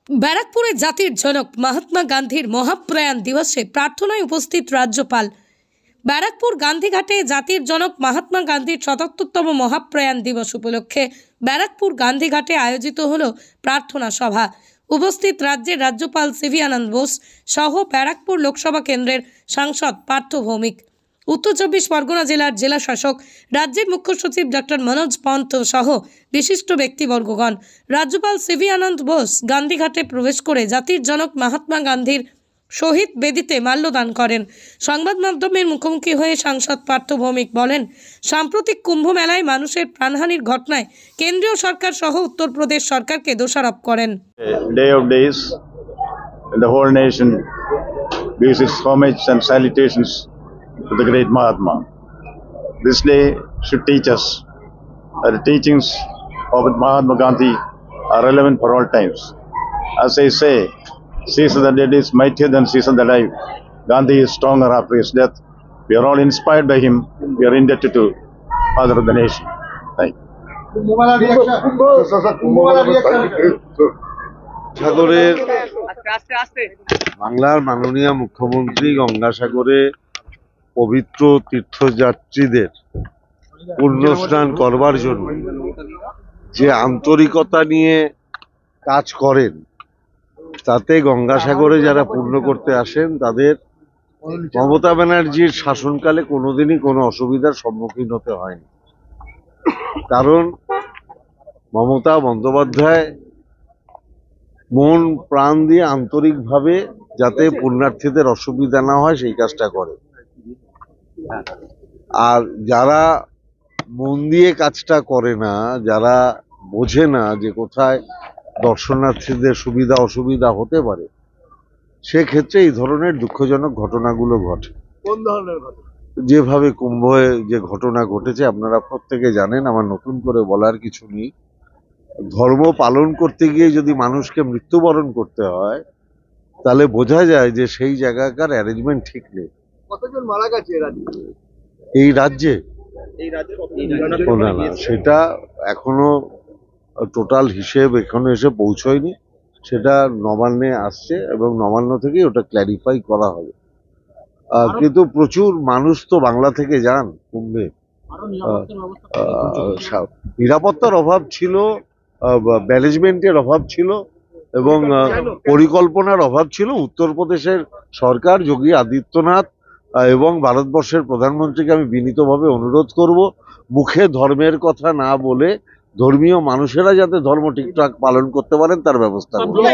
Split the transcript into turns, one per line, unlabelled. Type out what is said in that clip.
ব্যারাকপুরে জাতির জনক মহাত্মা গান্ধীর মহাপ্রয়াণ দিবসে প্রার্থনায় উপস্থিত রাজ্যপাল। ব্যারাকপুর গান্ধীঘাটে জাতির জনক মহাত্মা গান্ধীর ৭৭তম মহাপ্রয়াণ দিবস উপলক্ষে ব্যারাকপুর গান্ধীঘাটে আয়োজিত হল প্রার্থনা সভা। উপস্থিত রাজ্যের রাজ্যপাল সিভি আনন্দ বোস সহ ব্যারাকপুর লোকসভা কেন্দ্রের সাংসদ পার্থ ভৌমিক, উত্তর ২৪ পরগনা জেলার জেলা শাসক, রাজ্যের মুখ্য সচিব ডক্টর মনোজ পন্ত সহ বিশিষ্ট ব্যক্তিবর্গগণ। রাজ্যপাল সিভি আনন্দ বোস গান্ধীঘাটে প্রবেশ করে জাতির জনক মহাত্মা গান্ধীর শহীদ বেদিতে মাল্যদান করেন। সংবাদ মাধ্যমের মুখোমুখি হয়ে সাংসদ পার্থ ভৌমিক বলেন, সাম্প্রতিক কুম্ভ মেলায় মানুষের প্রাণহানির ঘটনায় কেন্দ্রীয় সরকার সহ উত্তরপ্রদেশ সরকারকে দোষারোপ করেন।
Day of days, the whole nation gives its homage and salutations to the great Mahatma. This day should teach us that the teachings of Mahatma Gandhi are relevant for all times. As I say, Caesar the dead is mightier than Caesar the alive. Gandhi is stronger after his death. We are all inspired by him. We are indebted to Father of the nation. Thank you.
সাগরের বাংলার মাননীয় মুখ্যমন্ত্রী গঙ্গাসাগরে পবিত্র তীর্থযাত্রীদের পুণ্যস্নান করবার জন্য যে আন্তরিকতা নিয়ে কাজ করেন, তাতে গঙ্গাসাগরে যারা পুণ্য করতে আসেন তাদের মমতা ব্যানার্জির শাসনকালে কোনোদিনই কোনো অসুবিধার সম্মুখীন হতে হয়নি। কারণ মমতা বন্দ্যোপাধ্যায় মন প্রাণ দিয়ে আন্তরিকভাবে যাতে পুণ্যার্থীদের অসুবিধা না হয় সেই কাজটা করে। আর যারা মন দিয়ে কাজটা করে না, যারা বোঝে না যে কোথায় দর্শনার্থীদের সুবিধা অসুবিধা হতে পারে, সেক্ষেত্রে এই ধরনের দুঃখজনক ঘটনাগুলো ঘটে।
কোন ধরনের ঘটনা?
যেভাবে কুম্ভে যে ঘটনা ঘটেছে আপনারা প্রত্যেকে জানেন, আমার নতুন করে বলার কিছু নেই। ধর্ম পালন করতে গিয়ে যদি মানুষকে মৃত্যুবরণ করতে হয়, তাহলে বোঝা যায় যে সেই জায়গাকার অ্যারেঞ্জমেন্ট ঠিক নেই।
কতজন মারা গেছে
এই রাজ্যে? না, সেটা এখনো টোটাল হিসেব এখনো এসে পৌঁছয়নি। সেটা নবান্নে আসছে এবং নবান্ন থেকেই ওটা ক্ল্যারিফাই করা হবে। কিন্তু প্রচুর মানুষ তো বাংলা থেকে যান কুম্ভে। নিরাপত্তার অভাব ছিল, ম্যানেজমেন্টের অভাব ছিল এবং পরিকল্পনার অভাব ছিল। উত্তরপ্রদেশের সরকার যোগী আদিত্যনাথ এবং ভারতবর্ষের প্রধানমন্ত্রীকে আমি বিনীতভাবে অনুরোধ করব, মুখে ধর্মের কথা না বলে ধর্মীয় মানুষেরা যাতে ধর্ম ঠিকঠাক পালন করতে পারেন তার ব্যবস্থা করুন।